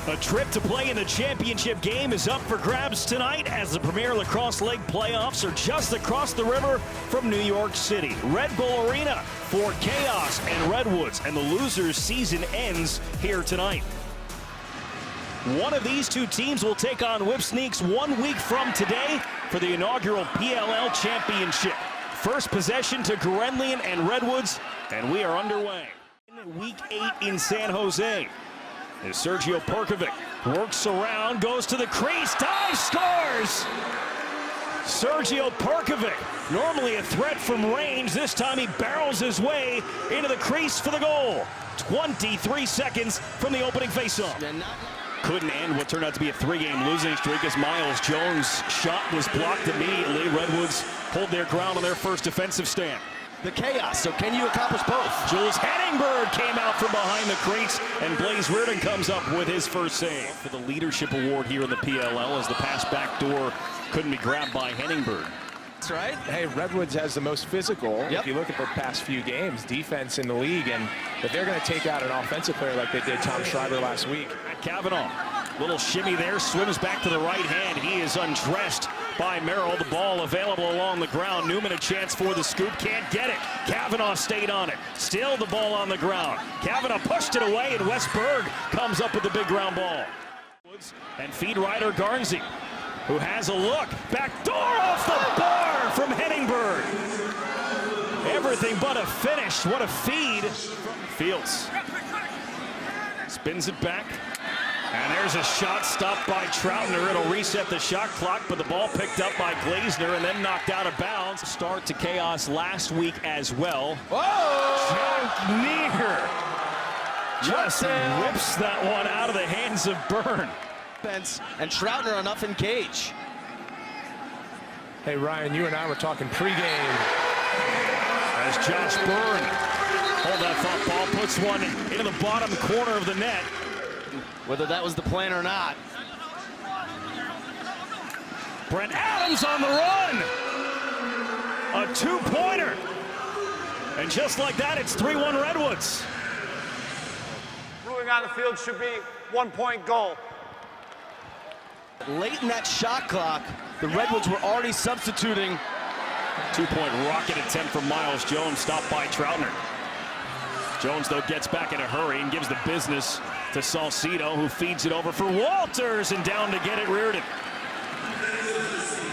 A trip to play in the championship game is up for grabs tonight as the Premier Lacrosse League playoffs are just across the river from New York City. Red Bull Arena for Chaos and Redwoods, and the losers' season ends here tonight. One of these two teams will take on Whipsneaks 1 week from today for the inaugural PLL Championship. First possession to Grenlian and Redwoods, and we are underway. Week 8 in San Jose. As Sergio Perkovic works around, goes to the crease, dives, scores! Sergio Perkovic, normally a threat from range, this time he barrels his way into the crease for the goal. 23 seconds from the opening faceoff. Couldn't end what turned out to be a 3-game losing streak as Miles Jones' shot was blocked immediately. Redwoods hold their ground on their first defensive stand. The Chaos, so can you accomplish both? Jules Henningberg came out from behind the crates, and Blaze Reardon comes up with his first save for the leadership award here in the PLL as the pass backdoor couldn't be grabbed by Henningberg. That's right. Hey, Redwoods has the most physical, if you look at the past few games, defense in the league, and if they're going to take out an offensive player like they did Tom Schreiber last week. Kavanaugh, little shimmy there, swims back to the right hand. He is undressed by Merrill. The ball available along the ground. Newman a chance for the scoop, can't get it. Kavanaugh stayed on it. Still the ball on the ground. Kavanaugh pushed it away, and Westberg comes up with the big ground ball. And feed rider Garnsey, who has a look. Back door off the bar from Henningberg. Everything but a finish. What a feed. Fields spins it back. And there's a shot stopped by Troutner. It'll reset the shot clock, but the ball picked up by Glazner and then knocked out of bounds. Start to Chaos last week as well. Whoa! Jack Neer just whips that one out of the hands of Byrne. And Troutner enough in cage. Hey, Ryan, you and I were talking pregame. As Josh Byrne, hold that thought ball, puts one into the bottom corner of the net. Whether that was the plan or not. Brent Adams on the run. A two-pointer. And just like that, it's 3-1 Redwoods. Ruling on the field should be 1-point goal. Late in that shot clock, the Redwoods were already substituting. 2-point rocket attempt from Miles Jones, stopped by Troutner. Jones, though, gets back in a hurry and gives the business to Salcido, who feeds it over for Walters, and down to get it, Reardon.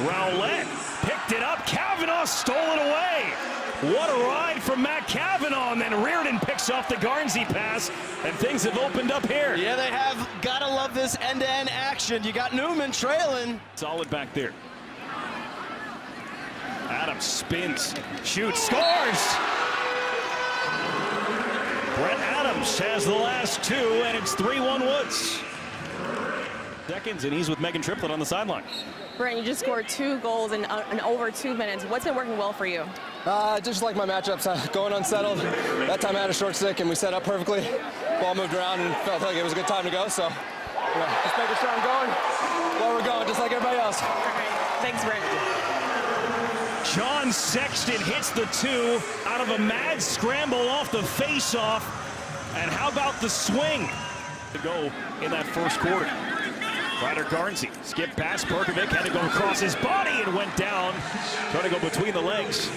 Rowlett picked it up, Kavanaugh stole it away. What a ride from Matt Kavanaugh, and then Reardon picks off the Garnsey pass, and things have opened up here. Yeah, they have. Gotta love this end-to-end action. You got Newman trailing. Solid back there. Adams spins, shoots, scores! Brett Adams has the last two, and it's 3-1 Woods. Seconds, and he's with Megan Triplett on the sideline. Brent, you just scored 2 goals in over 2 minutes. What's been working well for you? Just like my matchups, going unsettled. That time I had a short stick, and we set up perfectly. Ball moved around, and felt like it was a good time to go. So, just making sure I'm going where we're going, just like everybody else. Thanks, Brent. John Sexton hits the 2 out of a mad scramble off the face-off. And how about the swing to go in that first quarter? Ryder Garnsey, skip past Perkovic, had to go across his body and went down. Trying to go between the legs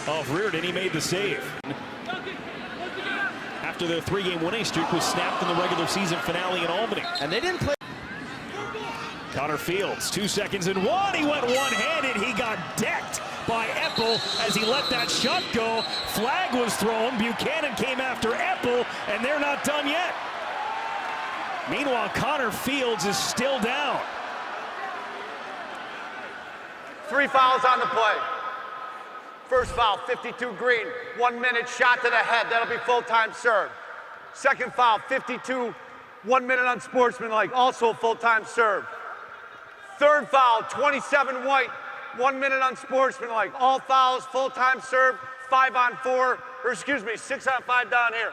of Reardon, he made the save. After their 3-game winning streak was snapped in the regular season finale in Albany. And they didn't play. Connor Fields, 2 seconds and 1. He went one-handed. He got decked by Eppel as he let that shot go. Flag was thrown. Buchanan came after Eppel, and they're not done yet. Meanwhile, Connor Fields is still down. 3 fouls on the play. First foul, 52 Green, 1 minute shot to the head. That'll be full-time serve. Second foul, 52, 1 minute unsportsmanlike, also full-time serve. Third foul, 27 White, 1 minute unsportsmanlike. All fouls, full-time serve, 6 on 5 down here.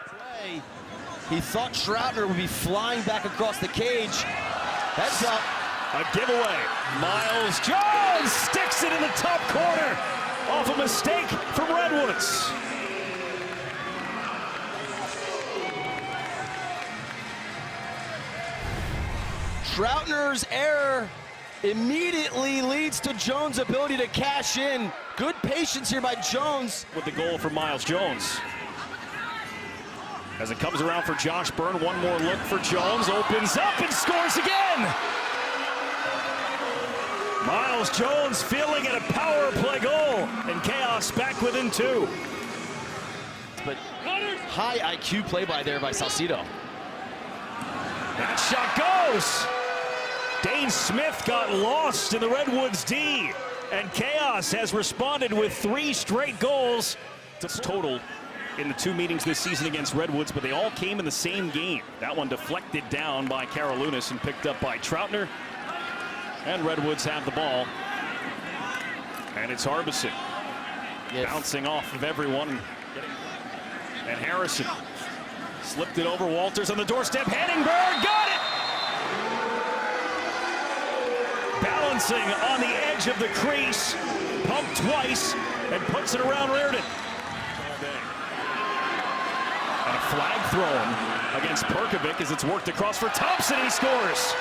Play. He thought Troutner would be flying back across the cage. Heads up. A giveaway. Miles Jones sticks it in the top corner off a mistake from Redwoods. Troutner's error immediately leads to Jones' ability to cash in. Good patience here by Jones. With the goal for Miles Jones. As it comes around for Josh Byrne, one more look for Jones, opens up and scores again! Miles Jones feeling at a power play goal, and Chaos back within 2. But high IQ play by there by Salcido. That shot goes! Dane Smith got lost in the Redwoods D, and Chaos has responded with 3 straight goals. It's total in the 2 meetings this season against Redwoods, but they all came in the same game. That one deflected down by Karolounis and picked up by Troutner. And Redwoods have the ball. And it's Harbison bouncing off of everyone. And Harrison slipped it over. Walters on the doorstep. Henningberg got it! Balancing on the edge of the crease. Pumped twice and puts it around Reardon. And a flag thrown against Perkovic as it's worked across for Thompson. He scores.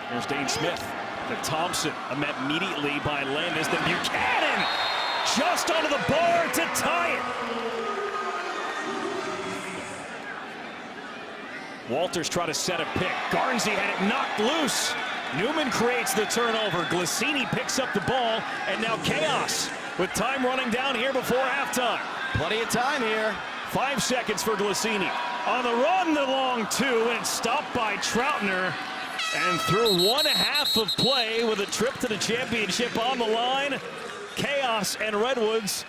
There's Dane Smith to Thompson, met immediately by Landis, then Buchanan just onto the bar to tie it. Walters try to set a pick. Garnsey had it knocked loose. Newman creates the turnover. Glacini picks up the ball, and now Chaos with time running down here before halftime. Plenty of time here. 5 seconds for Glacini. On the run, the long 2, and it's stopped by Troutner. And through 1/2 of play with a trip to the championship on the line, Chaos and Redwoods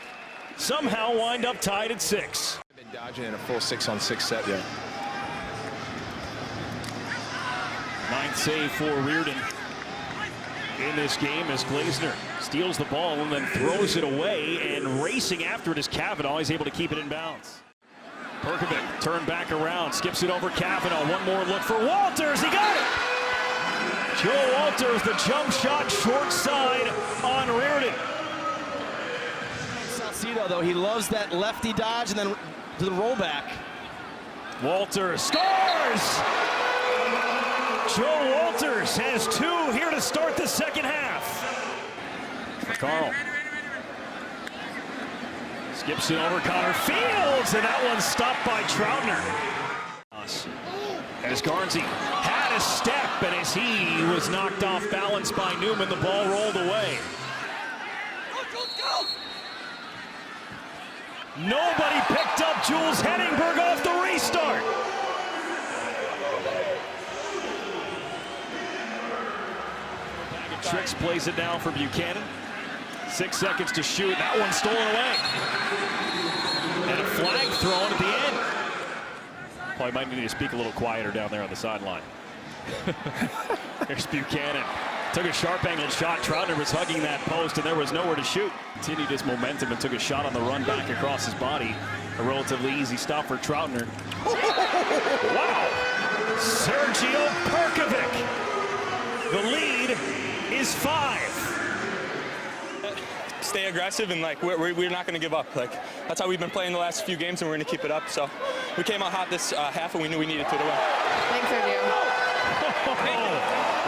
somehow wind up tied at 6. Been dodging in a full 6-on-6 set yet. 9th save for Reardon in this game as Glazner steals the ball and then throws it away, and racing after it is Cavanaugh. He's able to keep it in bounds. Perkovic turned back around, skips it over Cavanaugh. One more look for Walters. He got it! Joe Walters, the jump shot short side on Reardon. Salcido, though, he loves that lefty dodge and then to the rollback. Walters scores! Joe Walters has 2 here to start the second half. For Carl. Skips it over Connor Fields, and that one's stopped by Troutner. As Garnsey had a step, and as he was knocked off balance by Newman, the ball rolled away. Nobody picked up Jules Henningberg off the restart. Tricks plays it down for Buchanan. 6 seconds to shoot. That one stolen away. And a flag thrown at the end. Probably might need to speak a little quieter down there on the sideline. There's Buchanan. Took a sharp-angled shot. Troutner was hugging that post, and there was nowhere to shoot. Continued his momentum and took a shot on the run back across his body. A relatively easy stop for Troutner. Wow! Sergio Perkovic. The lead is 5. Stay aggressive, and we're not going to give up. That's how we've been playing the last few games, and we're going to keep it up. So we came out hot this half, and we knew we needed to win. Thanks, Sergio.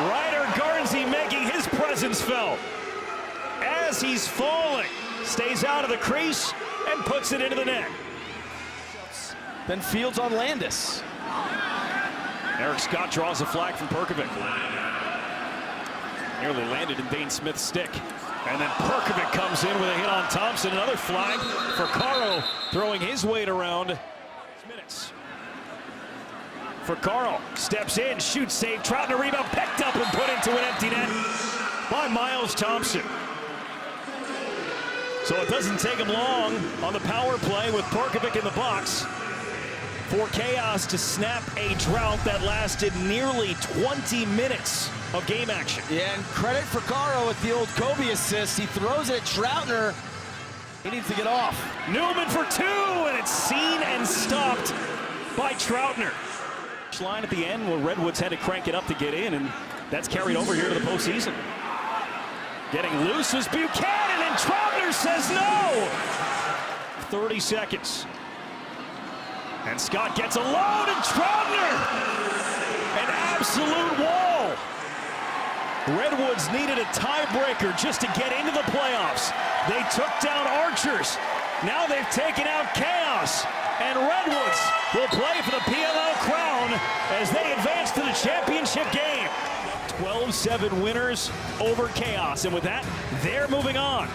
Ryder Garnsey making his presence felt as he's falling. Stays out of the crease and puts it into the net. Then Fields on Landis. Eric Scott draws a flag from Perkovic. Nearly landed in Dane Smith's stick. And then Perkovic comes in with a hit on Thompson. Another flag for Caro, throwing his weight around. Minutes. For Carl, steps in, shoots, save, Troutner rebound, picked up and put into an empty net by Miles Thompson. So it doesn't take him long on the power play with Perkovic in the box for Chaos to snap a drought that lasted nearly 20 minutes of game action. Yeah, and credit for Caro with the old Kobe assist. He throws it at Troutner. He needs to get off. Newman for 2, and it's seen and stopped by Troutner. Line at the end where Redwoods had to crank it up to get in, and that's carried over here to the postseason. Getting loose was Buchanan, and Troutner says no. 30 seconds. And Scott gets a load, and Troutner! An absolute wall! Redwoods needed a tiebreaker just to get into the playoffs. They took down Archers. Now they've taken out Chaos. And Redwoods will play for the PLL crown as they advance to the championship game. 12-7 winners over Chaos. And with that, they're moving on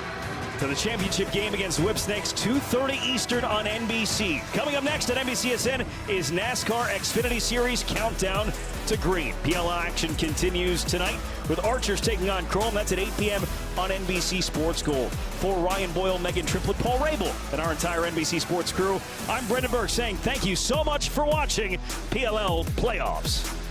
to the championship game against Whipsnakes, 2:30 Eastern on NBC. Coming up next at NBCSN is NASCAR Xfinity Series Countdown to Green. PLL action continues tonight with Archers taking on Chrome. That's at 8 p.m. on NBC Sports Gold. For Ryan Boyle, Megan Triplett, Paul Rabel, and our entire NBC Sports crew, I'm Brendan Burke saying thank you so much for watching PLL Playoffs.